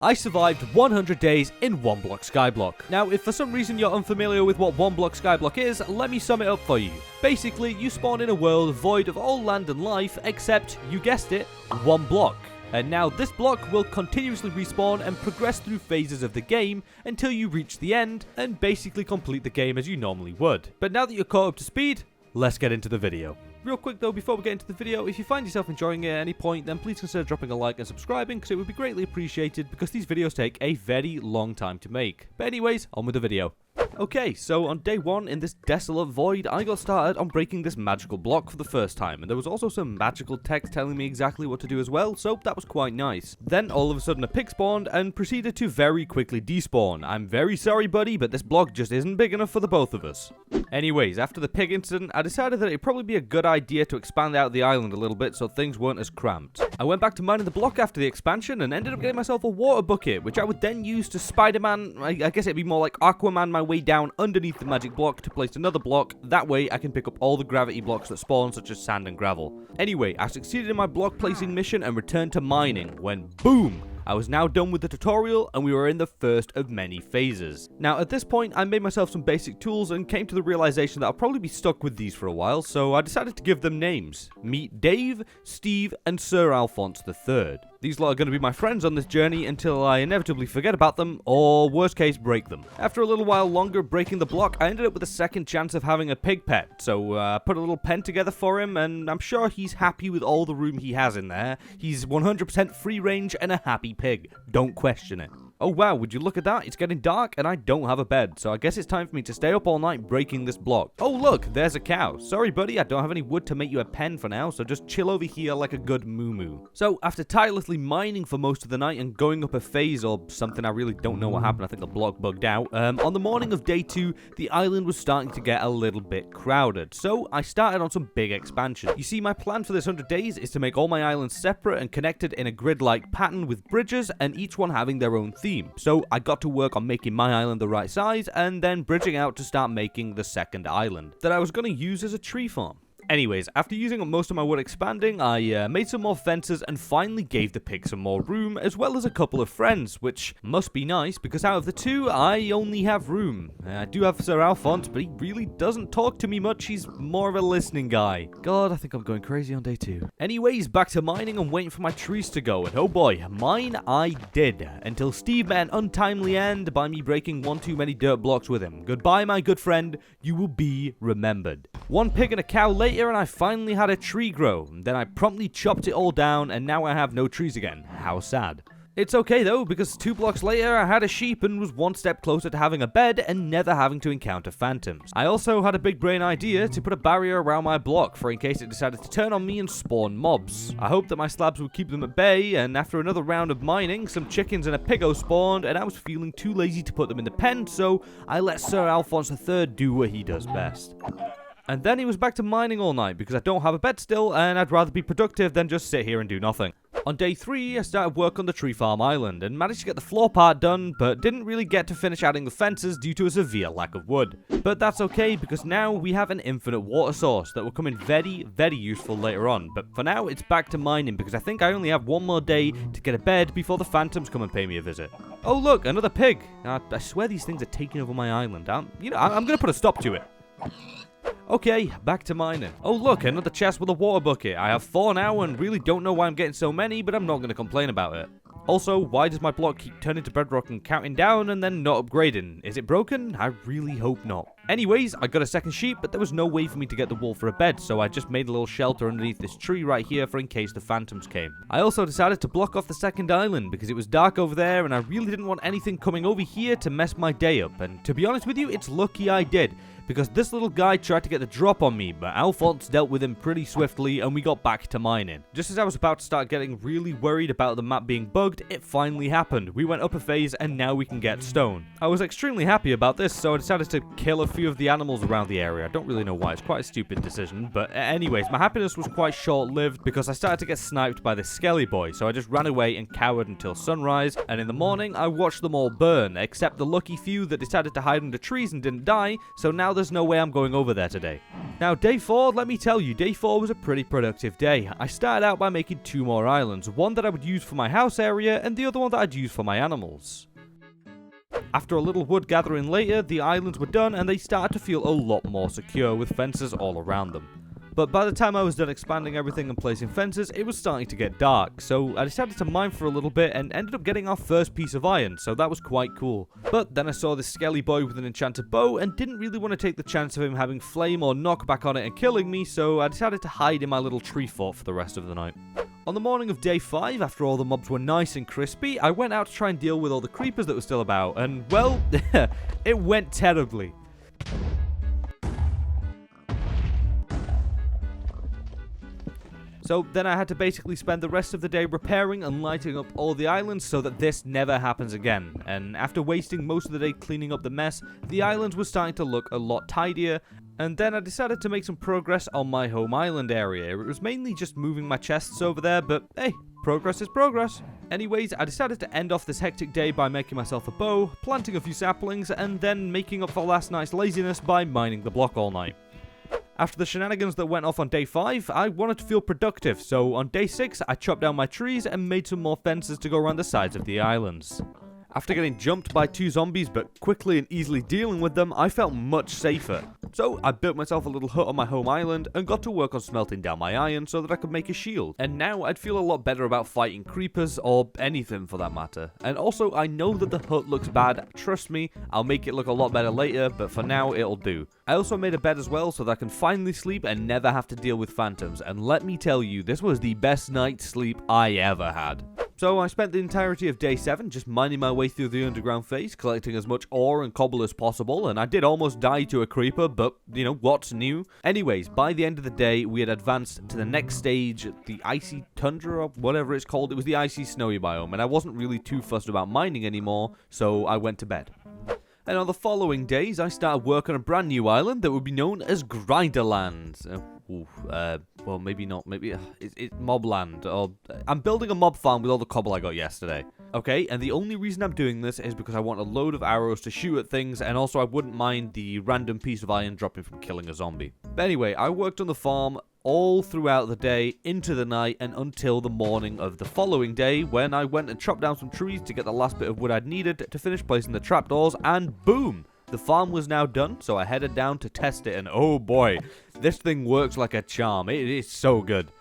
I survived 100 days in ONE BLOCK SKYBLOCK. Now, if for some reason you're unfamiliar with what ONE BLOCK SKYBLOCK is, let me sum it up for you. Basically, you spawn in a world void of all land and life, except, you guessed it, one block. And now this block will continuously respawn and progress through phases of the game until you reach the end and basically complete the game as you normally would. But now that you're caught up to speed, let's get into the video. Real quick though, before we get into the video, if you find yourself enjoying it at any point, then please consider dropping a like and subscribing, because it would be greatly appreciated, because these videos take a very long time to make. But anyways, on with the video. Okay, so on day 1 in this desolate void, I got started on breaking this magical block for the first time, and there was also some magical text telling me exactly what to do as well, so that was quite nice. Then all of a sudden a pig spawned and proceeded to very quickly despawn. I'm very sorry buddy, but this block just isn't big enough for the both of us. Anyways, after the pig incident, I decided that it'd probably be a good idea to expand out the island a little bit so things weren't as cramped. I went back to mining the block after the expansion and ended up getting myself a water bucket, which I would then use to Spider-Man, I guess it'd be more like Aquaman my way down underneath the magic block to place another block. That way I can pick up all the gravity blocks that spawn, such as sand and gravel. Anyway, I succeeded in my block placing mission and returned to mining when boom! I was now done with the tutorial and we were in the first of many phases. Now at this point I made myself some basic tools and came to the realization that I'll probably be stuck with these for a while, so I decided to give them names. Meet Dave, Steve and Sir Alphonse III. These lot are going to be my friends on this journey until I inevitably forget about them, or worst case, break them. After a little while longer breaking the block, I ended up with a second chance of having a pig pet, so I put a little pen together for him, and I'm sure he's happy with all the room he has in there. He's 100% free range and a happy pig. Don't question it. Oh wow, would you look at that? It's getting dark and I don't have a bed, so I guess it's time for me to stay up all night breaking this block. Oh look, there's a cow. Sorry buddy, I don't have any wood to make you a pen for now, so just chill over here like a good moo-moo. So after tirelessly mining for most of the night and going up a phase or something, I really don't know what happened, I think the block bugged out, on the morning of day 2, the island was starting to get a little bit crowded, so I started on some big expansion. You see, my plan for this 100 days is to make all my islands separate and connected in a grid-like pattern with bridges, and each one having their own theme. So I got to work on making my island the right size and then bridging out to start making the second island that I was going to use as a tree farm. Anyways, after using up most of my wood expanding, I made some more fences and finally gave the pig some more room, as well as a couple of friends, which must be nice because out of the two, I only have room. I do have Sir Alphonse, but he really doesn't talk to me much. He's more of a listening guy. God, I think I'm going crazy on day 2. Anyways, back to mining and waiting for my trees to go, and oh boy, mine I did, until Steve met an untimely end by me breaking one too many dirt blocks with him. Goodbye, my good friend. You will be remembered. One pig and a cow later, and I finally had a tree grow. Then I promptly chopped it all down, and now I have no trees again. How sad. It's okay though, because 2 blocks later I had a sheep and was one step closer to having a bed and never having to encounter phantoms. I also had a big brain idea to put a barrier around my block for in case it decided to turn on me and spawn mobs. I hoped that my slabs would keep them at bay, and after another round of mining, some chickens and a piggo spawned, and I was feeling too lazy to put them in the pen, so I let Sir Alphonse III do what he does best. And then he was back to mining all night because I don't have a bed still and I'd rather be productive than just sit here and do nothing. On day 3, I started work on the tree farm island and managed to get the floor part done, but didn't really get to finish adding the fences due to a severe lack of wood. But that's okay because now we have an infinite water source that will come in very, very useful later on. But for now, it's back to mining because I think I only have one more day to get a bed before the phantoms come and pay me a visit. Oh look, another pig. I swear these things are taking over my island. I'm going to put a stop to it. Okay, back to mining. Oh look, another chest with a water bucket. I have 4 now and really don't know why I'm getting so many, but I'm not going to complain about it. Also, why does my block keep turning to bedrock and counting down and then not upgrading? Is it broken? I really hope not. Anyways, I got a second sheep, but there was no way for me to get the wool for a bed, so I just made a little shelter underneath this tree right here for in case the phantoms came. I also decided to block off the second island because it was dark over there and I really didn't want anything coming over here to mess my day up, and to be honest with you, it's lucky I did, because this little guy tried to get the drop on me, but Alphonse dealt with him pretty swiftly and we got back to mining. Just as I was about to start getting really worried about the map being bugged, it finally happened. We went up a phase and now we can get stone. I was extremely happy about this, so I decided to kill a few of the animals around the area. I don't really know why, it's quite a stupid decision, but anyways, my happiness was quite short-lived because I started to get sniped by this skelly boy, so I just ran away and cowered until sunrise, and in the morning I watched them all burn, except the lucky few that decided to hide under trees and didn't die, so now the there's no way I'm going over there today. Now, day 4, let me tell you, day 4 was a pretty productive day. I started out by making 2 more islands, one that I would use for my house area, and the other one that I'd use for my animals. After a little wood gathering later, the islands were done and they started to feel a lot more secure with fences all around them. But by the time I was done expanding everything and placing fences, it was starting to get dark, so I decided to mine for a little bit and ended up getting our first piece of iron, so that was quite cool. But then I saw this skelly boy with an enchanted bow and didn't really want to take the chance of him having flame or knockback on it and killing me, so I decided to hide in my little tree fort for the rest of the night. On the morning of day 5, after all the mobs were nice and crispy, I went out to try and deal with all the creepers that were still about, and well, it went terribly. So then I had to basically spend the rest of the day repairing and lighting up all the islands so that this never happens again. And after wasting most of the day cleaning up the mess, the islands were starting to look a lot tidier. And then I decided to make some progress on my home island area. It was mainly just moving my chests over there, but hey, progress is progress. Anyways, I decided to end off this hectic day by making myself a bow, planting a few saplings, and then making up for last night's laziness by mining the block all night. After the shenanigans that went off on day 5, I wanted to feel productive, so on day 6, I chopped down my trees and made some more fences to go around the sides of the islands. After getting jumped by 2 zombies but quickly and easily dealing with them, I felt much safer. So I built myself a little hut on my home island and got to work on smelting down my iron so that I could make a shield. And now I'd feel a lot better about fighting creepers or anything for that matter. And also I know that the hut looks bad, trust me, I'll make it look a lot better later, but for now it'll do. I also made a bed as well so that I can finally sleep and never have to deal with phantoms, and let me tell you, this was the best night's sleep I ever had. So I spent the entirety of day 7 just mining my way through the underground phase, collecting as much ore and cobble as possible, and I did almost die to a creeper, but, you know, what's new? Anyways, by the end of the day, we had advanced to the next stage, the icy tundra, or whatever it's called. It was the icy snowy biome, and I wasn't really too fussed about mining anymore, so I went to bed. And on the following days, I started work on a brand new island that would be known as Grinderland. Well, maybe not. Maybe it's Mobland. Or I'm building a mob farm with all the cobble I got yesterday. Okay, and the only reason I'm doing this is because I want a load of arrows to shoot at things, and also I wouldn't mind the random piece of iron dropping from killing a zombie. But anyway, I worked on the farm all throughout the day, into the night, and until the morning of the following day, when I went and chopped down some trees to get the last bit of wood I'd needed to finish placing the trapdoors, and boom! The farm was now done, so I headed down to test it, and oh boy, this thing works like a charm. It is so good.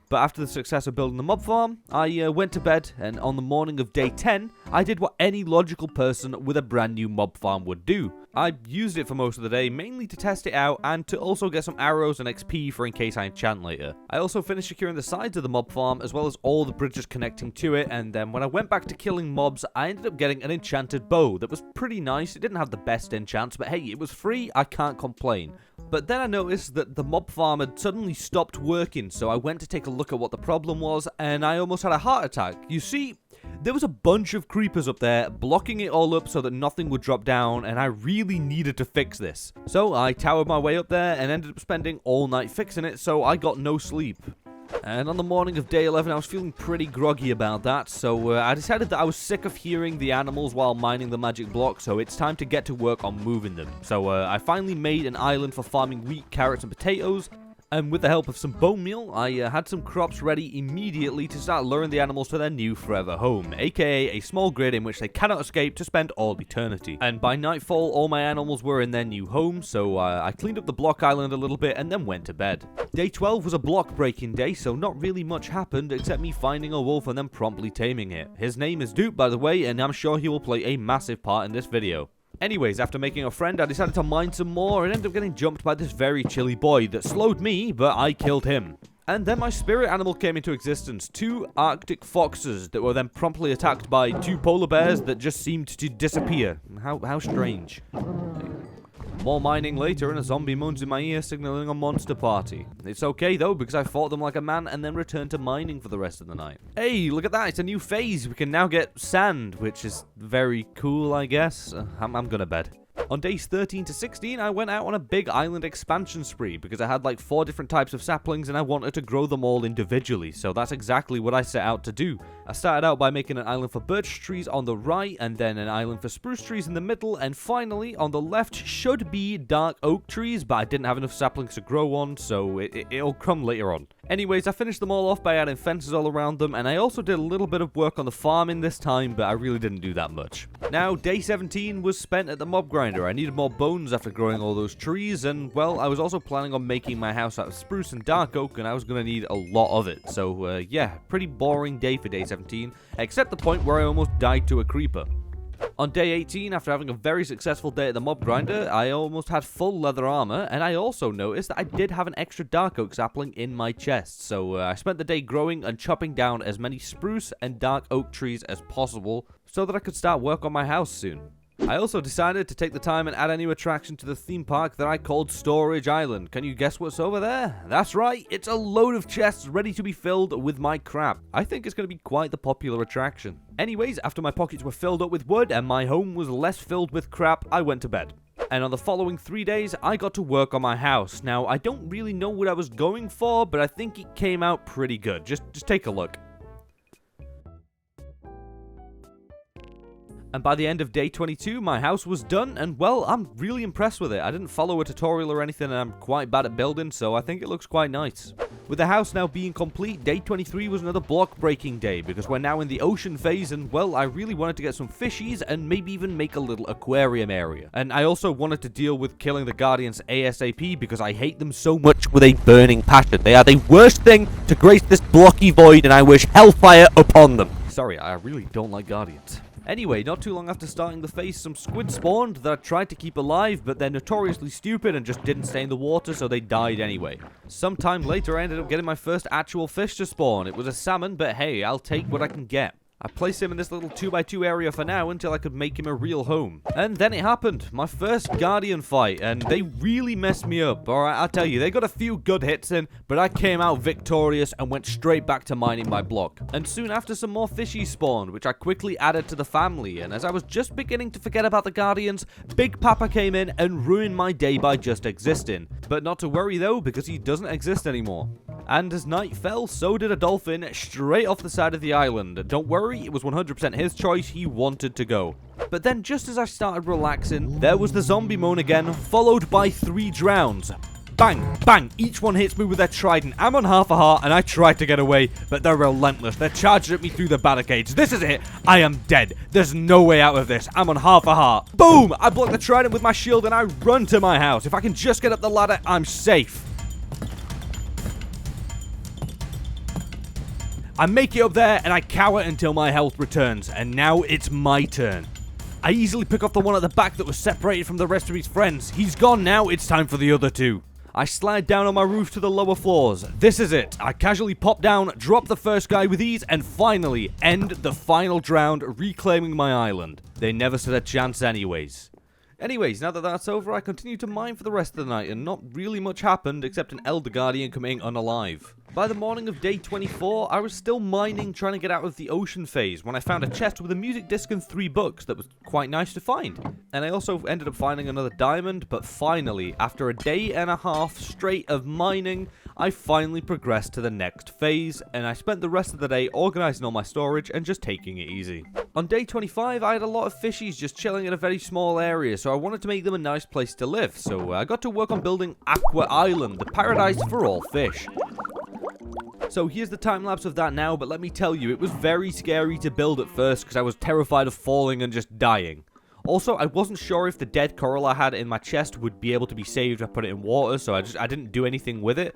But after the success of building the mob farm, I went to bed, and on the morning of day 10, I did what any logical person with a brand new mob farm would do. I used it for most of the day, mainly to test it out, and to also get some arrows and XP for in case I enchant later. I also finished securing the sides of the mob farm, as well as all the bridges connecting to it, and then when I went back to killing mobs, I ended up getting an enchanted bow that was pretty nice. It didn't have the best enchants, but hey, it was free, I can't complain. But then I noticed that the mob farm had suddenly stopped working, so I went to take a look at what the problem was, and I almost had a heart attack. You see, there was a bunch of creepers up there, blocking it all up so that nothing would drop down, and I really needed to fix this. So I towered my way up there and ended up spending all night fixing it, so I got no sleep. And on the morning of day 11, I was feeling pretty groggy about that, so I decided that I was sick of hearing the animals while mining the magic block, so it's time to get to work on moving them. So I finally made an island for farming wheat, carrots, and potatoes. And with the help of some bone meal, I had some crops ready immediately to start luring the animals to their new forever home, aka a small grid in which they cannot escape to spend all eternity. And by nightfall, all my animals were in their new home, so I cleaned up the block island a little bit and then went to bed. Day 12 was a block breaking day, so not really much happened except me finding a wolf and then promptly taming it. His name is Dupe, by the way, and I'm sure he will play a massive part in this video. Anyways, after making a friend, I decided to mine some more and ended up getting jumped by this very chilly boy that slowed me, but I killed him. And then my spirit animal came into existence, 2 Arctic foxes that were then promptly attacked by 2 polar bears that just seemed to disappear. How strange. More mining later and a zombie moans in my ear signaling a monster party. It's okay though because I fought them like a man and then returned to mining for the rest of the night. Hey, look at that, it's a new phase. We can now get sand, which is very cool, I guess. I'm gonna bed. On days 13 to 16, I went out on a big island expansion spree because I had like 4 different types of saplings and I wanted to grow them all individually, so that's exactly what I set out to do. I started out by making an island for birch trees on the right, and then an island for spruce trees in the middle, and finally on the left should be dark oak trees, but I didn't have enough saplings to grow on, so it'll come later on. Anyways, I finished them all off by adding fences all around them, and I also did a little bit of work on the farming this time, but I really didn't do that much. Now, day 17 was spent at the mob grinder. I needed more bones after growing all those trees, and well, I was also planning on making my house out of spruce and dark oak, and I was going to need a lot of it. So, yeah, pretty boring day for day 17, except the point where I almost died to a creeper. On day 18, after having a very successful day at the mob grinder, I almost had full leather armor, and I also noticed that I did have an extra dark oak sapling in my chest, so I spent the day growing and chopping down as many spruce and dark oak trees as possible so that I could start work on my house soon. I also decided to take the time and add a new attraction to the theme park that I called Storage Island. Can you guess what's over there? That's right, it's a load of chests ready to be filled with my crap. I think it's going to be quite the popular attraction. Anyways, after my pockets were filled up with wood and my home was less filled with crap, I went to bed. And on the following 3 days, I got to work on my house. Now, I don't really know what I was going for, but I think it came out pretty good. Just take a look. And by the end of day 22, my house was done, and well, I'm really impressed with it. I didn't follow a tutorial or anything, and I'm quite bad at building, so I think it looks quite nice. With the house now being complete, day 23 was another block breaking day, because we're now in the ocean phase, and well, I really wanted to get some fishies, and maybe even make a little aquarium area. And I also wanted to deal with killing the guardians ASAP, because I hate them so much with a burning passion. They are the worst thing to grace this blocky void, and I wish hellfire upon them. Sorry, I really don't like guardians. Anyway, not too long after starting the phase, some squid spawned that I tried to keep alive, but they're notoriously stupid and just didn't stay in the water, so they died anyway. Sometime later, I ended up getting my first actual fish to spawn. It was a salmon, but hey, I'll take what I can get. I placed him in this little 2x2 area for now until I could make him a real home. And then it happened, my first Guardian fight, and they really messed me up. Alright, I'll tell you, they got a few good hits in, but I came out victorious and went straight back to mining my block. And soon after, some more fishies spawned, which I quickly added to the family, and as I was just beginning to forget about the Guardians, Big Papa came in and ruined my day by just existing. But not to worry though, because he doesn't exist anymore. And as night fell, so did a dolphin straight off the side of the island. Don't worry, it was 100% his choice, he wanted to go. But then just as I started relaxing, there was the zombie moan again, followed by 3 drowns. Bang, bang, each one hits me with their trident. I'm on half a heart and I tried to get away, but they're relentless. They're charging at me through the barricades. This is it. I am dead. There's no way out of this. I'm on half a heart. Boom! I block the trident with my shield and I run to my house. If I can just get up the ladder, I'm safe. I make it up there and I cower until my health returns, and now it's my turn. I easily pick off the one at the back that was separated from the rest of his friends. He's gone now, it's time for the other 2. I slide down on my roof to the lower floors. This is it. I casually pop down, drop the first guy with ease, and finally end the final drowned, reclaiming my island. They never stood a chance anyways. Anyways, now that that's over, I continue to mine for the rest of the night, and not really much happened except an Elder Guardian coming unalive. By the morning of day 24, I was still mining trying to get out of the ocean phase when I found a chest with a music disc and 3 books that was quite nice to find. And I also ended up finding another diamond, but finally, after a day and a half straight of mining, I finally progressed to the next phase, and I spent the rest of the day organizing all my storage and just taking it easy. On day 25, I had a lot of fishies just chilling in a very small area, so I wanted to make them a nice place to live, so I got to work on building Aqua Island, the paradise for all fish. So here's the time-lapse of that now, but let me tell you, it was very scary to build at first because I was terrified of falling and just dying. Also, I wasn't sure if the dead coral I had in my chest would be able to be saved if I put it in water, so I didn't do anything with it.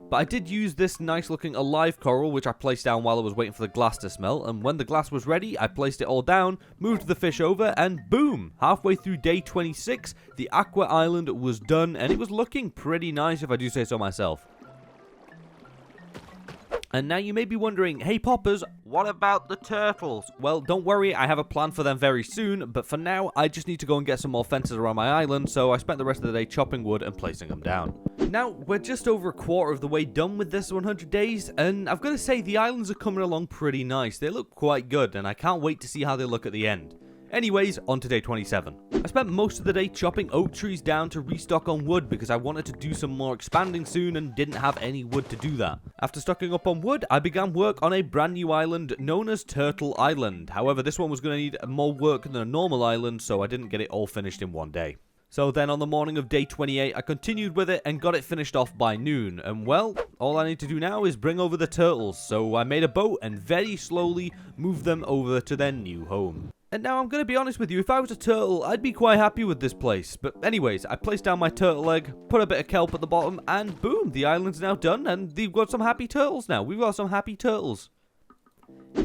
But I did use this nice-looking alive coral, which I placed down while I was waiting for the glass to smelt, and when the glass was ready, I placed it all down, moved the fish over, and boom! Halfway through day 26, the Aqua Island was done, and it was looking pretty nice if I do say so myself. And now you may be wondering, hey Poppers, what about the turtles? Well, don't worry, I have a plan for them very soon, but for now, I just need to go and get some more fences around my island, so I spent the rest of the day chopping wood and placing them down. Now, we're just over a quarter of the way done with this 100 days, and I've got to say, the islands are coming along pretty nice. They look quite good, and I can't wait to see how they look at the end. Anyways, on to day 27. I spent most of the day chopping oak trees down to restock on wood because I wanted to do some more expanding soon and didn't have any wood to do that. After stocking up on wood, I began work on a brand new island known as Turtle Island. However, this one was going to need more work than a normal island, so I didn't get it all finished in one day. So then on the morning of day 28, I continued with it and got it finished off by noon. And well, all I need to do now is bring over the turtles. So I made a boat and very slowly moved them over to their new home. And now I'm going to be honest with you, if I was a turtle, I'd be quite happy with this place. But anyways, I placed down my turtle egg, put a bit of kelp at the bottom, and boom, the island's now done, and we've got some happy turtles now. We've got some happy turtles.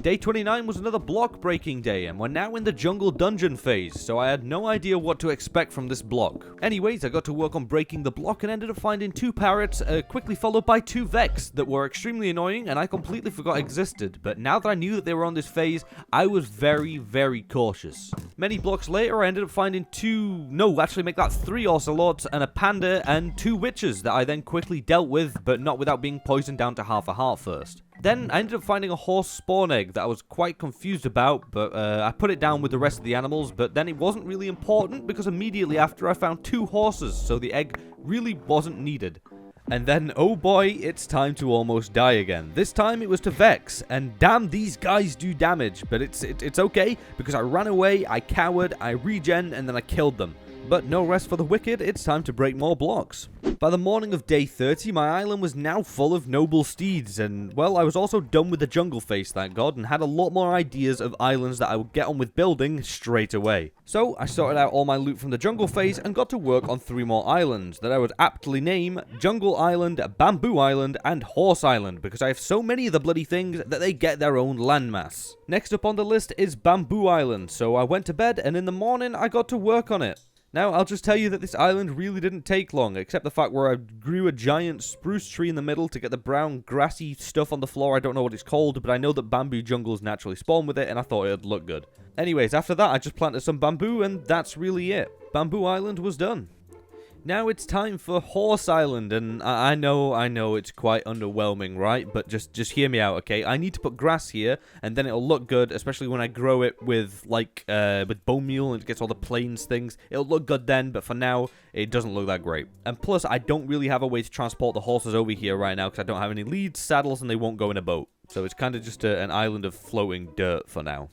Day 29 was another block breaking day, and we're now in the jungle dungeon phase, so I had no idea what to expect from this block. Anyways, I got to work on breaking the block and ended up finding 2 parrots, quickly followed by 2 vex that were extremely annoying and I completely forgot existed, but now that I knew that they were on this phase, I was very, very cautious. Many blocks later, I ended up finding 3 ocelots and a panda and 2 witches that I then quickly dealt with, but not without being poisoned down to half a heart first. Then I ended up finding a horse spawn egg that I was quite confused about, but I put it down with the rest of the animals, but then it wasn't really important because immediately after I found 2 horses, so the egg really wasn't needed. And then, oh boy, it's time to almost die again. This time it was to Vex, and damn, these guys do damage, but it's okay, because I ran away, I cowered, I regen, and then I killed them. But no rest for the wicked, it's time to break more blocks. By the morning of day 30, my island was now full of noble steeds, and well, I was also done with the jungle phase, thank god, and had a lot more ideas of islands that I would get on with building straight away. So, I sorted out all my loot from the jungle phase and got to work on 3 more islands that I would aptly name Jungle Island, Bamboo Island, and Horse Island, because I have so many of the bloody things that they get their own landmass. Next up on the list is Bamboo Island, so I went to bed, and in the morning I got to work on it. Now, I'll just tell you that this island really didn't take long, except the fact where I grew a giant spruce tree in the middle to get the brown grassy stuff on the floor. I don't know what it's called, but I know that bamboo jungles naturally spawn with it, and I thought it'd look good. Anyways, after that, I just planted some bamboo, and that's really it. Bamboo Island was done. Now it's time for Horse Island, and I know it's quite underwhelming, right? But just hear me out, okay? I need to put grass here, and then it'll look good, especially when I grow it with, with bone meal and it gets all the plains things. It'll look good then, but for now, it doesn't look that great. And plus, I don't really have a way to transport the horses over here right now, because I don't have any leads, saddles, and they won't go in a boat. So it's kind of just an island of floating dirt for now.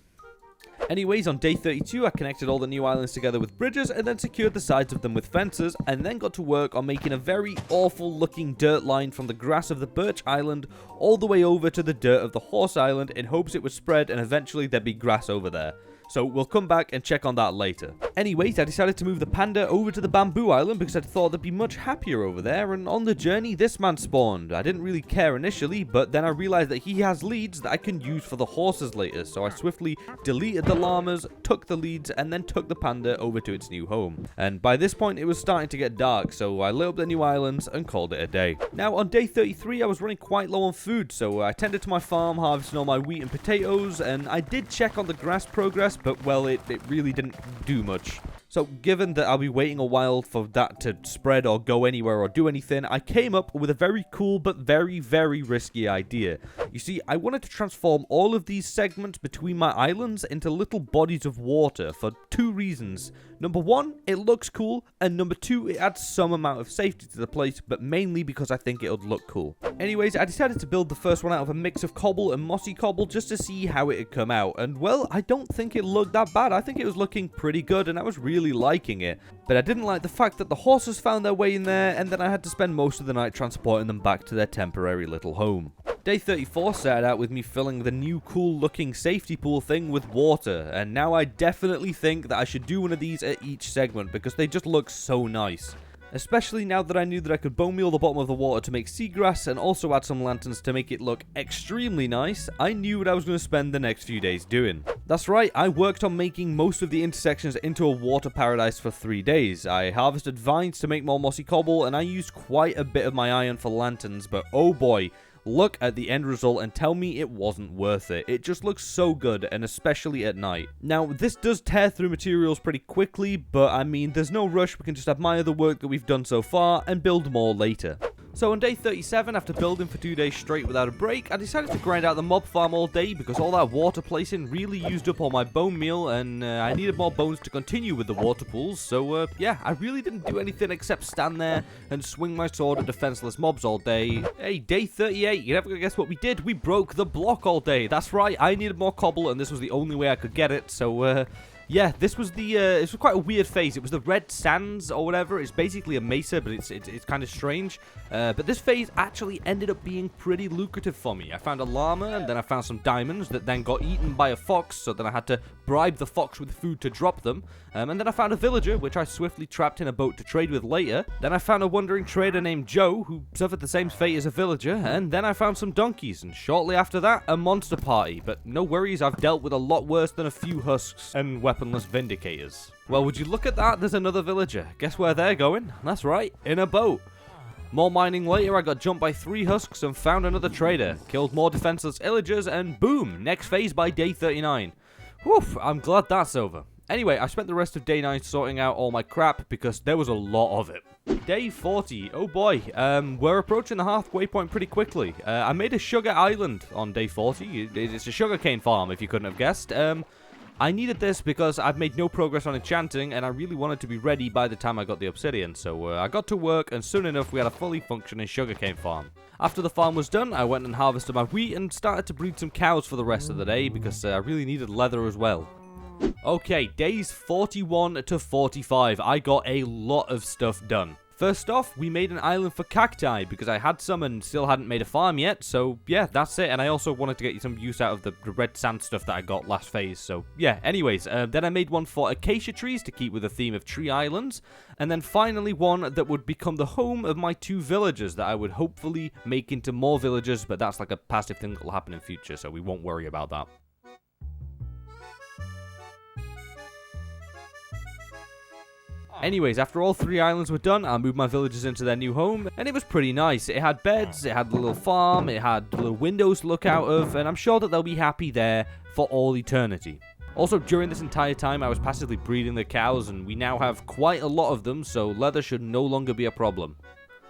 Anyways, on day 32, I connected all the new islands together with bridges and then secured the sides of them with fences, and then got to work on making a very awful looking dirt line from the grass of the birch island all the way over to the dirt of the horse island in hopes it would spread and eventually there'd be grass over there. So we'll come back and check on that later. Anyways, I decided to move the panda over to the bamboo island because I thought they'd be much happier over there, and on the journey this man spawned. I didn't really care initially, but then I realized that he has leads that I can use for the horses later, so I swiftly deleted the llamas, took the leads, and then took the panda over to its new home. And by this point it was starting to get dark, so I lit up the new islands and called it a day. Now on day 33 I was running quite low on food, so I tended to my farm, harvesting all my wheat and potatoes, and I did check on the grass progress, but well, it really didn't do much. So given that I'll be waiting a while for that to spread or go anywhere or do anything, I came up with a very cool but very, very risky idea. You see, I wanted to transform all of these segments between my islands into little bodies of water for 2 reasons. Number 1, it looks cool, and number 2, it adds some amount of safety to the place, but mainly because I think it would look cool. Anyways, I decided to build the first one out of a mix of cobble and mossy cobble just to see how it had come out, and well, I don't think it looked that bad. I think it was looking pretty good, and I was really liking it. But I didn't like the fact that the horses found their way in there, and then I had to spend most of the night transporting them back to their temporary little home. Day 34 started out with me filling the new cool looking safety pool thing with water, and now I definitely think that I should do one of these at each segment because they just look so nice. Especially now that I knew that I could bone meal the bottom of the water to make seagrass and also add some lanterns to make it look extremely nice, I knew what I was going to spend the next few days doing. That's right, I worked on making most of the intersections into a water paradise for 3 days. I harvested vines to make more mossy cobble, and I used quite a bit of my iron for lanterns, but oh boy, look at the end result and tell me it wasn't worth it. It just looks so good, and especially at night. Now, this does tear through materials pretty quickly, but I mean, there's no rush. We can just admire the work that we've done so far and build more later. So on day 37, after building for 2 days straight without a break, I decided to grind out the mob farm all day because all that water placing really used up all my bone meal, and I needed more bones to continue with the water pools. So yeah, I really didn't do anything except stand there and swing my sword at defenseless mobs all day. Hey, day 38, you're never gonna guess what we did. We broke the block all day. That's right, I needed more cobble, and this was the only way I could get it. So yeah, this was quite a weird phase. It was the red sands or whatever. It's basically a mesa, but it's kind of strange. But this phase actually ended up being pretty lucrative for me. I found a llama, and then I found some diamonds that then got eaten by a fox, so then I had to bribe the fox with food to drop them. And then I found a villager, which I swiftly trapped in a boat to trade with later. Then I found a wandering trader named Joe, who suffered the same fate as a villager. And then I found some donkeys, and shortly after that, a monster party. But no worries, I've dealt with a lot worse than a few husks and weaponless vindicators. Well, would you look at that? There's another villager. Guess where they're going? That's right, in a boat. More mining later, I got jumped by 3 husks and found another trader. Killed more defenseless illagers, and boom, next phase by day 39. Whew, I'm glad that's over. Anyway, I spent the rest of day 9 sorting out all my crap because there was a lot of it. Day 40, oh boy, we're approaching the halfway point pretty quickly. I made a sugar island on day 40. It's a sugarcane farm, if you couldn't have guessed. I needed this because I've made no progress on enchanting, and I really wanted to be ready by the time I got the obsidian. So I got to work, and soon enough we had a fully functioning sugarcane farm. After the farm was done, I went and harvested my wheat and started to breed some cows for the rest of the day because I really needed leather as well. Okay, days 41 to 45. I got a lot of stuff done. First off, we made an island for cacti because I had some and still hadn't made a farm yet, so yeah, that's it. And I also wanted to get some use out of the red sand stuff that I got last phase, so yeah. Anyways, then I made one for acacia trees to keep with the theme of tree islands, and then finally one that would become the home of my 2 villagers that I would hopefully make into more villagers, but that's like a passive thing that will happen in future, so we won't worry about that. Anyways, after all 3 islands were done, I moved my villagers into their new home, and it was pretty nice. It had beds, it had a little farm, it had little windows to look out of, and I'm sure that they'll be happy there for all eternity. Also, during this entire time, I was passively breeding the cows, and we now have quite a lot of them, so leather should no longer be a problem.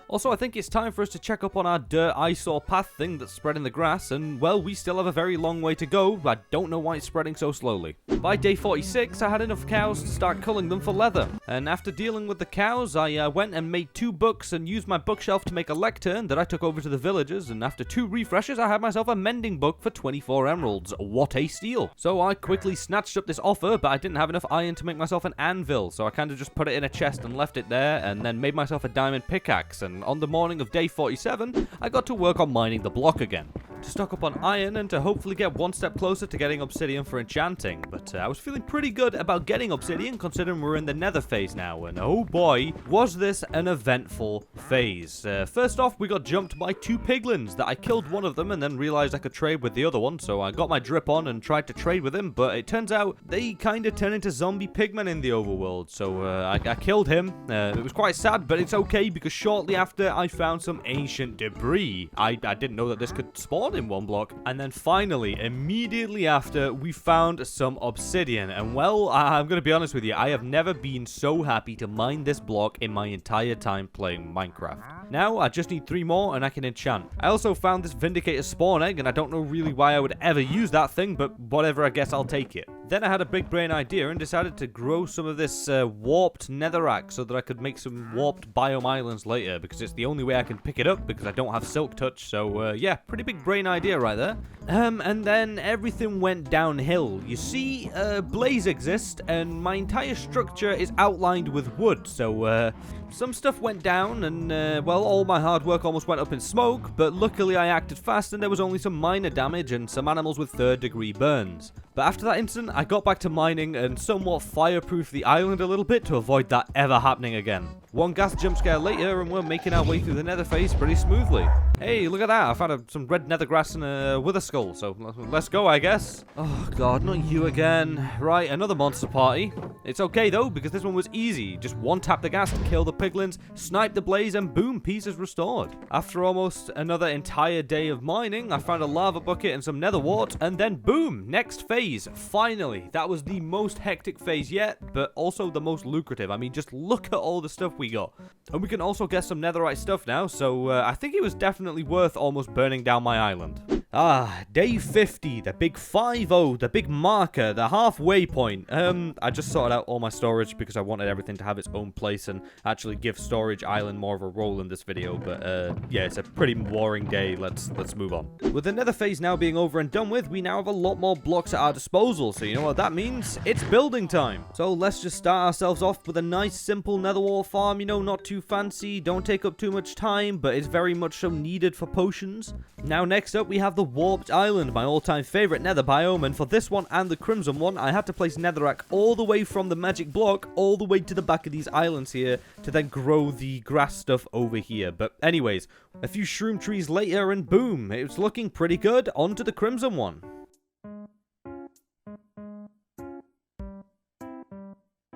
Also, I think it's time for us to check up on our dirt eyesore path thing that's spreading the grass, and, well, we still have a very long way to go, but I don't know why it's spreading so slowly. By day 46, I had enough cows to start culling them for leather, and after dealing with the cows, I went and made 2 books and used my bookshelf to make a lectern that I took over to the villagers, and after 2 refreshes, I had myself a mending book for 24 emeralds. What a steal! So I quickly snatched up this offer, but I didn't have enough iron to make myself an anvil, so I kind of just put it in a chest and left it there, and then made myself a diamond pickaxe, and on the morning of day 47, I got to work on mining the block again, to stock up on iron and to hopefully get one step closer to getting obsidian for enchanting. But I was feeling pretty good about getting obsidian considering we're in the nether phase now, and oh boy, was this an eventful phase. First off, we got jumped by 2 piglins that I killed one of them and then realized I could trade with the other one, so I got my drip on and tried to trade with him, but it turns out they kind of turn into zombie pigmen in the overworld, so I killed him. It was quite sad, but it's okay because shortly after I found some ancient debris. I didn't know that this could spawn in one block. And then finally, immediately after, we found some obsidian. And well, I'm going to be honest with you, I have never been so happy to mine this block in my entire time playing Minecraft. Now, I just need 3 more and I can enchant. I also found this Vindicator spawn egg, and I don't know really why I would ever use that thing, but whatever, I guess I'll take it. Then I had a big brain idea and decided to grow some of this warped netherrack so that I could make some warped biome islands later, because it's the only way I can pick it up because I don't have silk touch. So yeah, pretty big brain idea right there. And then everything went downhill. You see, blaze exists and my entire structure is outlined with wood, so some stuff went down and well, all my hard work almost went up in smoke, but luckily I acted fast and there was only some minor damage and some animals with 3rd degree burns. But after that incident, I got back to mining and somewhat fireproofed the island a little bit to avoid that ever happening again. One gas jump scare later and we're making our way through the nether phase pretty smoothly. Hey, look at that, I found some red nether grass and a wither skull, so let's go, I guess. Oh god, not you again. Right, another monster party. It's okay though, because this one was easy. Just one tap the gas to kill the piglins, snipe the blaze, and boom, peace is restored. After almost another entire day of mining, I found a lava bucket and some nether wart, and then boom, next phase. Finally, that was the most hectic phase yet, but also the most lucrative. I mean, just look at all the stuff we we go. And we can also get some netherite stuff now, so I think it was definitely worth almost burning down my island. Ah, day 50, the big 5-0, the big marker, the halfway point. I just sorted out all my storage because I wanted everything to have its own place and actually give Storage Island more of a role in this video. But yeah, it's a pretty boring day. Let's move on. With the nether phase now being over and done with, we now have a lot more blocks at our disposal. So you know what that means? It's building time. So let's just start ourselves off with a nice simple nether wall farm. You know, not too fancy, don't take up too much time, but it's very much so needed for potions. Now next up we have the Warped Island, my all-time favorite nether biome, and for this one and the Crimson one, I had to place netherrack all the way from the magic block all the way to the back of these islands here to then grow the grass stuff over here. But anyways, a few shroom trees later and boom, it's looking pretty good. On to the Crimson one.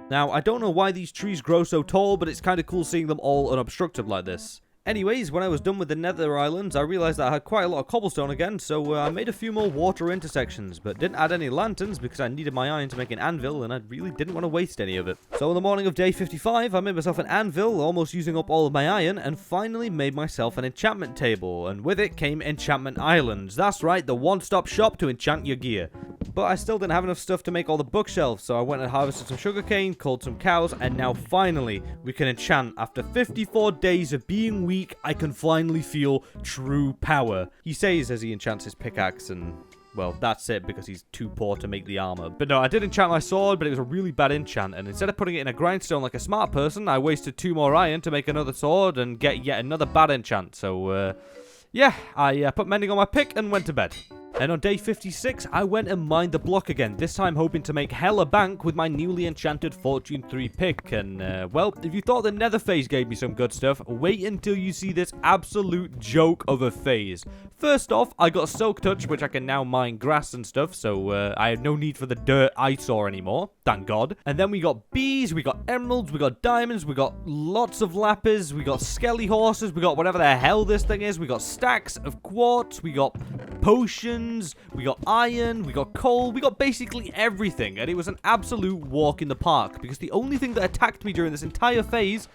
Now, I don't know why these trees grow so tall, but it's kind of cool seeing them all unobstructed like this. Anyways, when I was done with the nether islands, I realized that I had quite a lot of cobblestone again, so I made a few more water intersections, but didn't add any lanterns because I needed my iron to make an anvil, and I really didn't want to waste any of it. So in the morning of day 55, I made myself an anvil, almost using up all of my iron, and finally made myself an enchantment table, and with it came enchantment islands. That's right, the one-stop shop to enchant your gear. But I still didn't have enough stuff to make all the bookshelves, so I went and harvested some sugarcane, culled some cows, and now finally we can enchant. After 54 days of being weak, I can finally feel true power. He says as he enchants his pickaxe, and well, that's it because he's too poor to make the armor. But no, I did enchant my sword, but it was a really bad enchant, and instead of putting it in a grindstone like a smart person, I wasted 2 more iron to make another sword and get yet another bad enchant. So yeah, I put mending on my pick and went to bed. And on day 56, I went and mined the block again, this time hoping to make hella bank with my newly enchanted Fortune 3 pick. And, well, if you thought the nether phase gave me some good stuff, wait until you see this absolute joke of a phase. First off, I got Silk Touch, which I can now mine grass and stuff, so I have no need for the dirt eyesore anymore, thank God. And then we got bees, we got emeralds, we got diamonds, we got lots of lapis, we got skelly horses, we got whatever the hell this thing is, we got stacks of quartz, we got potions, we got iron, we got coal, we got basically everything, and it was an absolute walk in the park, because the only thing that attacked me during this entire phase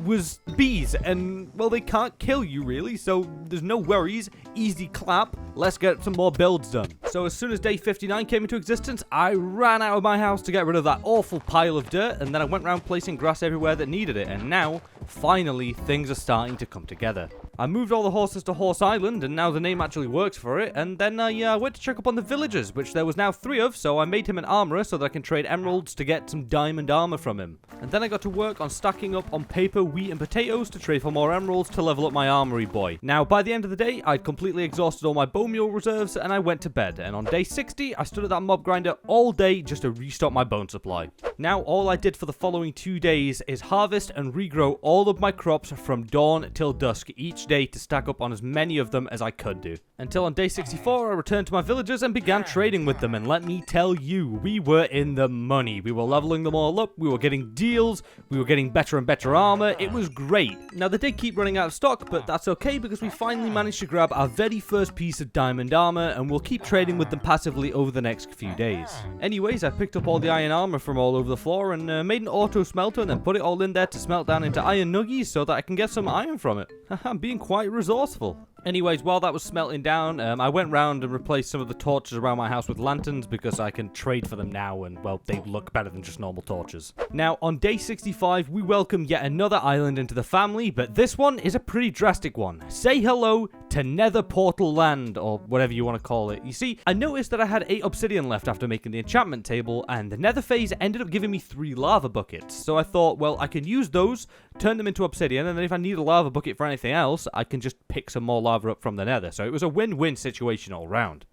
was bees, and well, they can't kill you really, so there's no worries, easy clap, let's get some more builds done. So as soon as day 59 came into existence, I ran out of my house to get rid of that awful pile of dirt, and then I went around placing grass everywhere that needed it, and now, finally, things are starting to come together. I moved all the horses to Horse Island, and now the name actually works for it, and then I went to check up on the villagers, which there was now 3 of, so I made him an armorer so that I can trade emeralds to get some diamond armor from him. And then I got to work on stacking up on paper, wheat, and potatoes to trade for more emeralds to level up my armory boy. Now, by the end of the day, I'd completely exhausted all my bone meal reserves, and I went to bed, and on day 60, I stood at that mob grinder all day just to restock my bone supply. Now, all I did for the following 2 days is harvest and regrow all of my crops from dawn till dusk each day to stack up on as many of them as I could do. Until on day 64, I returned to my villagers and began trading with them, and let me tell you, we were in the money. We were leveling them all up, we were getting deals, we were getting better and better armor, it was great. Now, they did keep running out of stock, but that's okay because we finally managed to grab our very first piece of diamond armor, and we'll keep trading with them passively over the next few days. Anyways, I picked up all the iron armor from all over the floor and made an auto smelter and then put it all in there to smelt down into iron nuggies so that I can get some iron from it. I'm being quite resourceful. Anyways, while that was smelting down, I went round and replaced some of the torches around my house with lanterns because I can trade for them now and, well, they look better than just normal torches. Now, on day 65, we welcome yet another island into the family, but this one is a pretty drastic one. Say hello to Nether Portal Land, or whatever you want to call it. You see, I noticed that I had 8 obsidian left after making the enchantment table, and the nether phase ended up giving me 3 lava buckets. So I thought, well, I can use those, turn them into obsidian, and then if I need a lava bucket for anything else, I can just pick some more lava up from the nether. So it was a win-win situation all round.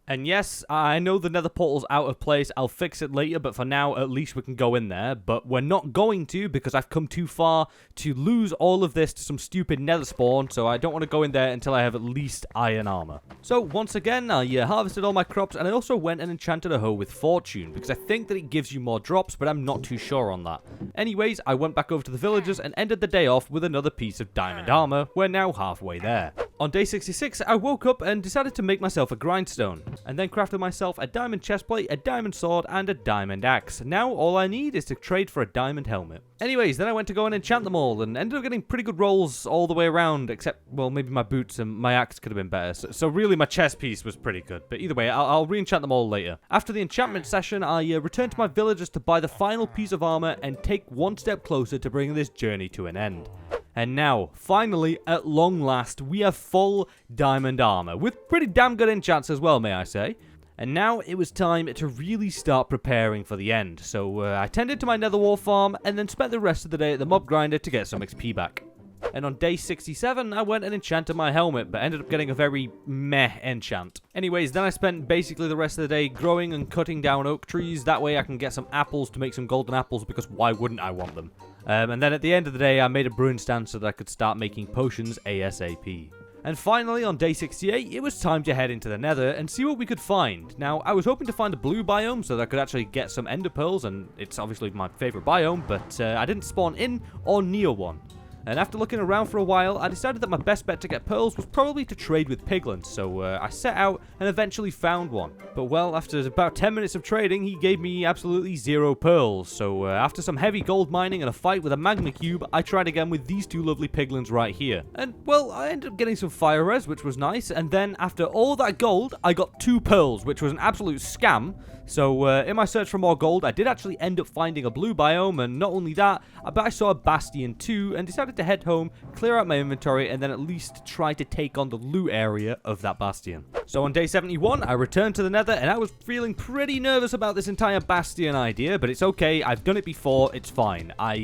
And yes, I know the nether portal's out of place, I'll fix it later, but for now, at least we can go in there. But we're not going to, because I've come too far to lose all of this to some stupid nether spawn, so I don't want to go in there until I have at least iron armor. So, once again, I harvested all my crops, and I also went and enchanted a hoe with fortune, because I think that it gives you more drops, but I'm not too sure on that. Anyways, I went back over to the villagers and ended the day off with another piece of diamond armor. We're now halfway there. On day 66, I woke up and decided to make myself a grindstone, and then crafted myself a diamond chestplate, a diamond sword, and a diamond axe. Now all I need is to trade for a diamond helmet. Anyways, then I went to go and enchant them all, and ended up getting pretty good rolls all the way around, except, well, maybe my boots and my axe could have been better. So really my chest piece was pretty good, but either way, I'll re-enchant them all later. After the enchantment session, I returned to my villagers to buy the final piece of armor and take one step closer to bringing this journey to an end. And now, finally, at long last, we have full diamond armor, with pretty damn good enchants as well, may I say. And now it was time to really start preparing for the end, so I tended to my nether wall farm, and then spent the rest of the day at the mob grinder to get some XP back. And on day 67, I went and enchanted my helmet, but ended up getting a very meh enchant. Anyways, then I spent basically the rest of the day growing and cutting down oak trees, that way I can get some apples to make some golden apples, because why wouldn't I want them? And then at the end of the day, I made a brewing stand so that I could start making potions ASAP. And finally, on day 68, it was time to head into the nether and see what we could find. Now, I was hoping to find a blue biome so that I could actually get some ender pearls, and it's obviously my favorite biome, but I didn't spawn in or near one. And after looking around for a while, I decided that my best bet to get pearls was probably to trade with piglins, so I set out and eventually found one. But well, after about 10 minutes of trading, he gave me absolutely 0 pearls, so after some heavy gold mining and a fight with a magma cube, I tried again with these 2 lovely piglins right here. And well, I ended up getting some fire res, which was nice, and then after all that gold, I got 2 pearls, which was an absolute scam. So in my search for more gold, I did actually end up finding a blue biome, and not only that, but I saw a bastion too, and decided to head home, clear out my inventory, and then at least try to take on the loot area of that bastion. So on day 71, I returned to the nether, and I was feeling pretty nervous about this entire bastion idea, but it's okay, I've done it before, it's fine. I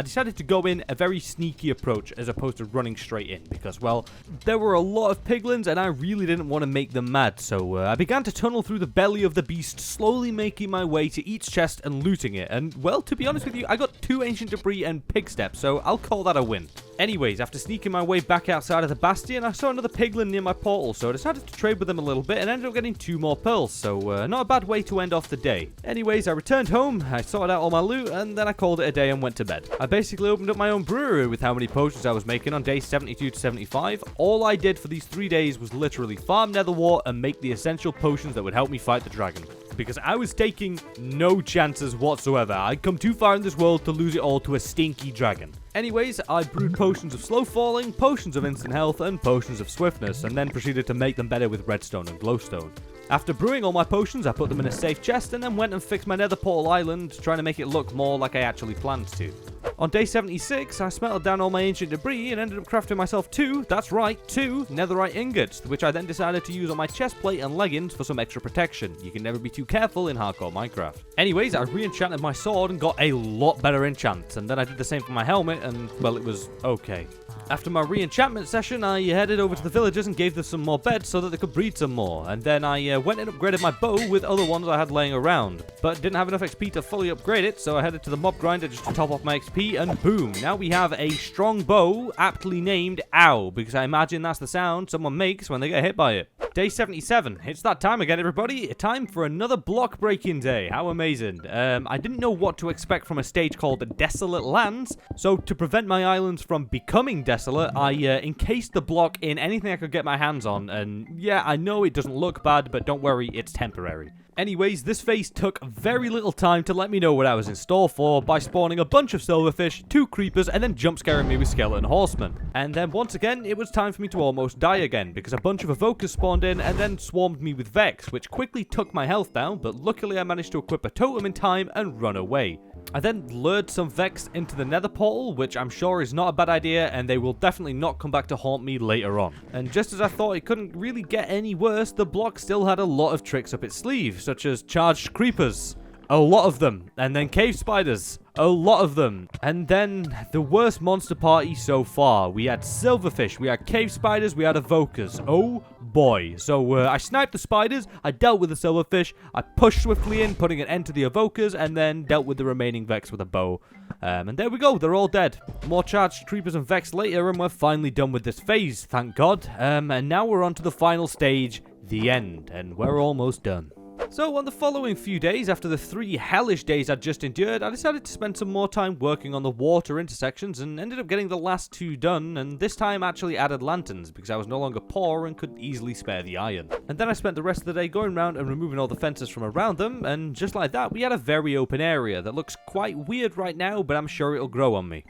decided to go in a very sneaky approach as opposed to running straight in, because, well, there were a lot of piglins, and I really didn't want to make them mad, so I began to tunnel through the belly of the beast, slowly making my way to each chest and looting it, and, well, to be honest with you, I got 2 ancient debris and pig steps, so I'll call that a win. Anyways, after sneaking my way back outside of the bastion, I saw another piglin near my portal, so I decided to trade with them a little bit and ended up getting 2 more pearls, so not a bad way to end off the day. Anyways, I returned home, I sorted out all my loot, and then I called it a day and went to bed. I basically opened up my own brewery with how many potions I was making on days 72 to 75. All I did for these 3 days was literally farm nether wart and make the essential potions that would help me fight the dragon, because I was taking no chances whatsoever. I'd come too far in this world to lose it all to a stinky dragon. Anyways, I brewed potions of slow falling, potions of instant health, and potions of swiftness, and then proceeded to make them better with redstone and glowstone. After brewing all my potions, I put them in a safe chest and then went and fixed my nether portal island, trying to make it look more like I actually planned to. On day 76, I smelted down all my ancient debris and ended up crafting myself 2 netherite ingots, which I then decided to use on my chestplate and leggings for some extra protection. You can never be too careful in hardcore Minecraft. Anyways, I re-enchanted my sword and got a lot better enchants, and then I did the same for my helmet, and, well, it was okay. After my re-enchantment session, I headed over to the villagers and gave them some more beds so that they could breed some more, and then I went and upgraded my bow with other ones I had laying around, but didn't have enough XP to fully upgrade it, so I headed to the mob grinder just to top off my XP, and boom, now we have a strong bow, aptly named Ow, because I imagine that's the sound someone makes when they get hit by it. Day 77, it's that time again, everybody. Time for another block breaking day. How amazing. I didn't know what to expect from a stage called Desolate Lands, so to prevent my islands from becoming desolate, I encased the block in anything I could get my hands on, and yeah, I know it doesn't look bad, but don't worry, it's temporary. Anyways, this phase took very little time to let me know what I was in store for by spawning a bunch of silverfish, 2 creepers, and then jump scaring me with skeleton horsemen. And then once again, it was time for me to almost die again, because a bunch of evokers spawned in and then swarmed me with Vex, which quickly took my health down, but luckily I managed to equip a totem in time and run away. I then lured some Vex into the nether portal, which I'm sure is not a bad idea, and they will definitely not come back to haunt me later on. And just as I thought it couldn't really get any worse, the block still had a lot of tricks up its sleeve, such as charged creepers, a lot of them, and then cave spiders, a lot of them, and then the worst monster party so far. We had silverfish, we had cave spiders, we had evokers. Oh boy. So I sniped the spiders, I dealt with the silverfish, I pushed swiftly in, putting an end to the evokers, and then dealt with the remaining Vex with a bow. And there we go, they're all dead. More charged creepers and Vex later, and we're finally done with this phase, thank God. And now we're on to the final stage, the end, and we're almost done. So on the following few days, after the 3 hellish days I'd just endured, I decided to spend some more time working on the water intersections and ended up getting the last 2 done, and this time actually added lanterns because I was no longer poor and could easily spare the iron. And then I spent the rest of the day going around and removing all the fences from around them, and just like that we had a very open area that looks quite weird right now, but I'm sure it'll grow on me.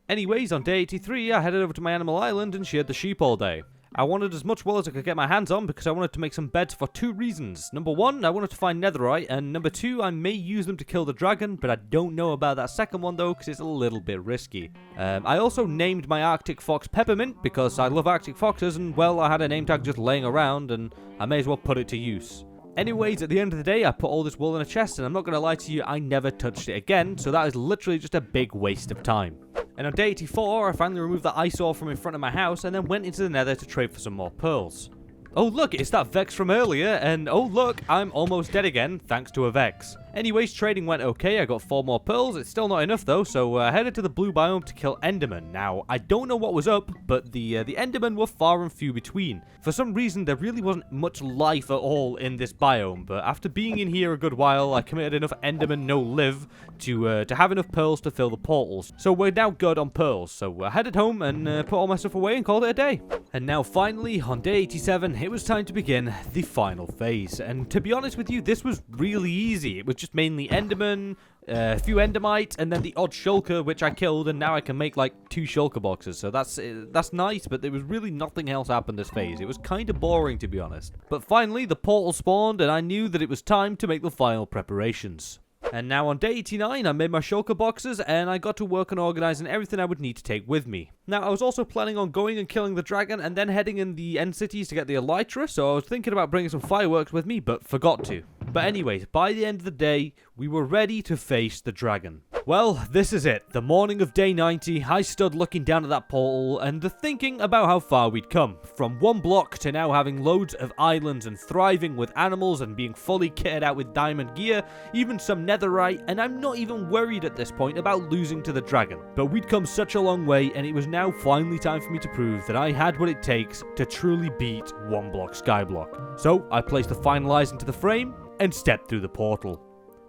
Anyways, on day 83 I headed over to my animal island and sheared the sheep all day. I wanted as much wool as I could get my hands on because I wanted to make some beds for 2 reasons. Number 1, I wanted to find netherite, and number 2, I may use them to kill the dragon, but I don't know about that second one though because it's a little bit risky. I also named my Arctic fox Peppermint because I love Arctic foxes, and well, I had a name tag just laying around and I may as well put it to use. Anyways, at the end of the day, I put all this wool in a chest, and I'm not going to lie to you, I never touched it again, so that is literally just a big waste of time. And on day 84, I finally removed the eyesore from in front of my house, and then went into the nether to trade for some more pearls. Oh look, it's that Vex from earlier, and oh look, I'm almost dead again, thanks to a Vex. Anyways, trading went okay, I got 4 more pearls, it's still not enough though, so I headed to the blue biome to kill endermen. Now, I don't know what was up, but the endermen were far and few between. For some reason, there really wasn't much life at all in this biome, but after being in here a good while, I committed enough enderman no-live to have enough pearls to fill the portals. So we're now good on pearls, so I headed home and put all my stuff away and called it a day. And now finally, on day 87, it was time to begin the final phase. And to be honest with you, this was really easy. It was just mainly enderman, a few endermites, and then the odd shulker, which I killed, and now I can make like 2 shulker boxes. So that's nice, but there was really nothing else happened this phase. It was kind of boring, to be honest. But finally, the portal spawned, and I knew that it was time to make the final preparations. And now on day 89, I made my shulker boxes, and I got to work on organising everything I would need to take with me. Now, I was also planning on going and killing the dragon, and then heading in the end cities to get the elytra, so I was thinking about bringing some fireworks with me, but forgot to. But anyways, by the end of the day, we were ready to face the dragon. Well, this is it. The morning of day 90, I stood looking down at that portal and thinking about how far we'd come. From 1 block to now having loads of islands and thriving with animals and being fully kitted out with diamond gear, even some netherite, and I'm not even worried at this point about losing to the dragon. But we'd come such a long way, and it was now finally time for me to prove that I had what it takes to truly beat 1 block skyblock. So I placed the finalize into the frame and stepped through the portal.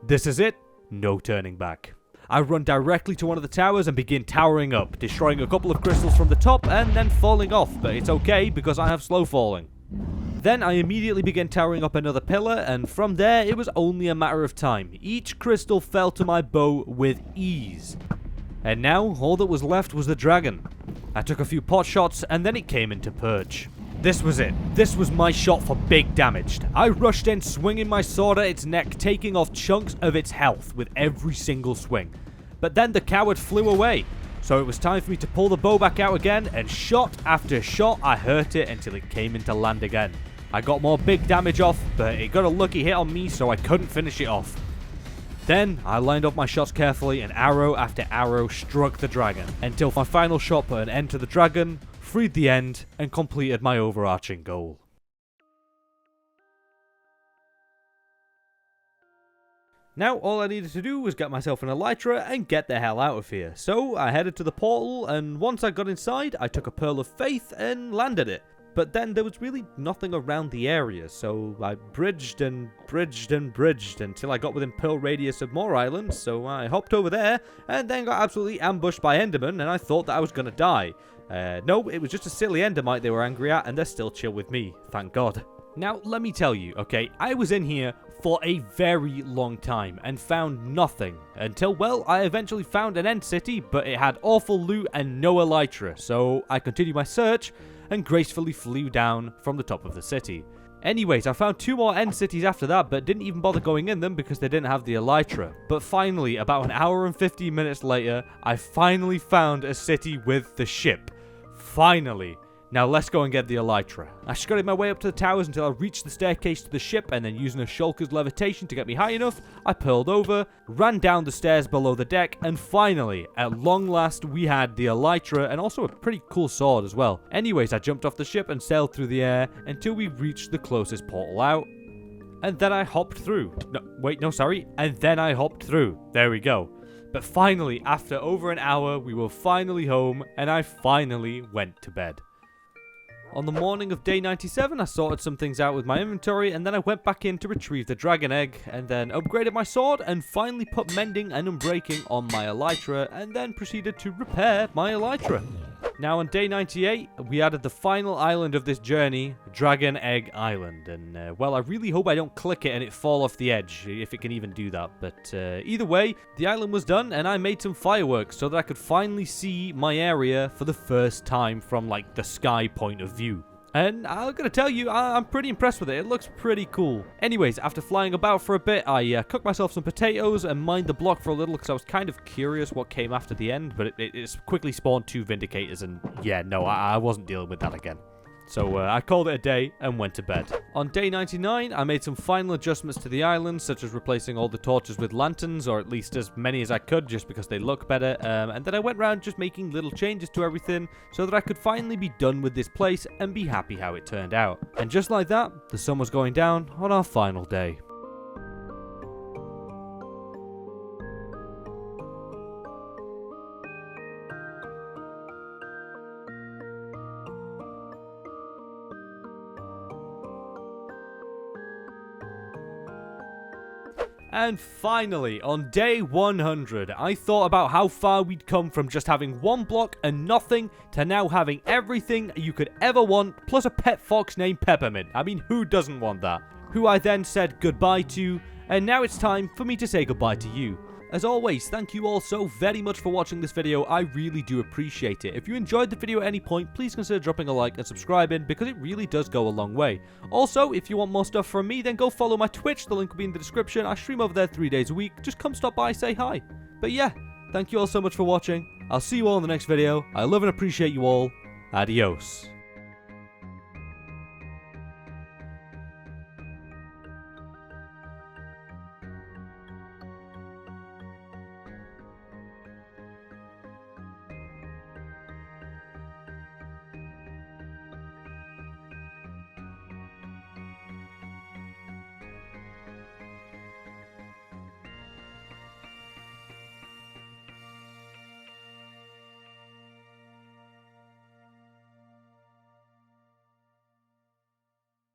This is it, no turning back. I run directly to one of the towers and begin towering up, destroying a couple of crystals from the top and then falling off, but it's okay because I have slow falling. Then I immediately begin towering up another pillar, and from there it was only a matter of time. Each crystal fell to my bow with ease. And now all that was left was the dragon. I took a few pot shots and then it came into perch. This was it. This was my shot for big damage. I rushed in, swinging my sword at its neck, taking off chunks of its health with every single swing. But then the coward flew away, so it was time for me to pull the bow back out again, and shot after shot I hurt it until it came into land again. I got more big damage off, but it got a lucky hit on me, so I couldn't finish it off. Then I lined up my shots carefully, and arrow after arrow struck the dragon, until my final shot put an end to the dragon, freed the end, and completed my overarching goal. Now all I needed to do was get myself an elytra and get the hell out of here. So I headed to the portal, and once I got inside, I took a pearl of faith and landed it. But then there was really nothing around the area, so I bridged and bridged and bridged until I got within pearl radius of more islands, so I hopped over there and then got absolutely ambushed by endermen, and I thought that I was gonna die. No, it was just a silly endermite they were angry at, and they're still chill with me, thank God. Now, let me tell you, okay, I was in here for a very long time and found nothing until, well, I eventually found an end city, but it had awful loot and no elytra, so I continued my search and gracefully flew down from the top of the city. Anyways, I found 2 more end cities after that, but didn't even bother going in them because they didn't have the elytra. But finally, about an hour and 15 minutes later, I finally found a city with the ship. Finally. Now let's go and get the elytra. I scurried my way up to the towers until I reached the staircase to the ship, and then using a shulker's levitation to get me high enough, I pearled over, ran down the stairs below the deck, and finally, at long last, we had the elytra and also a pretty cool sword as well. Anyways, I jumped off the ship and sailed through the air until we reached the closest portal out. And then I hopped through. And then I hopped through. There we go. But finally, after over an hour, we were finally home, and I finally went to bed. On the morning of day 97, I sorted some things out with my inventory, and then I went back in to retrieve the dragon egg, and then upgraded my sword, and finally put mending and unbreaking on my elytra, and then proceeded to repair my elytra. Now on day 98, we added the final island of this journey, Dragon Egg Island, and well, I really hope I don't click it and it fall off the edge, if it can even do that, but either way, the island was done, and I made some fireworks so that I could finally see my area for the first time from, like, the sky point of view. And I'm gonna tell you, I'm pretty impressed with it. It looks pretty cool. Anyways, after flying about for a bit, I cooked myself some potatoes and mined the block for a little because I was kind of curious what came after the end, but it quickly spawned 2 Vindicators, and yeah, no, I wasn't dealing with that again. So I called it a day and went to bed. On day 99, I made some final adjustments to the island, such as replacing all the torches with lanterns, or at least as many as I could, just because they look better. And then I went around just making little changes to everything, so that I could finally be done with this place and be happy how it turned out. And just like that, the sun was going down on our final day. And finally, on day 100, I thought about how far we'd come from just having 1 block and nothing to now having everything you could ever want, plus a pet fox named Peppermint. I mean, who doesn't want that? Who I then said goodbye to, and now it's time for me to say goodbye to you. As always, thank you all so very much for watching this video. I really do appreciate it. If you enjoyed the video at any point, please consider dropping a like and subscribing, because it really does go a long way. Also, if you want more stuff from me, then go follow my Twitch. The link will be in the description. I stream over there 3 days a week. Just come stop by, say hi. But yeah, thank you all so much for watching. I'll see you all in the next video. I love and appreciate you all. Adios.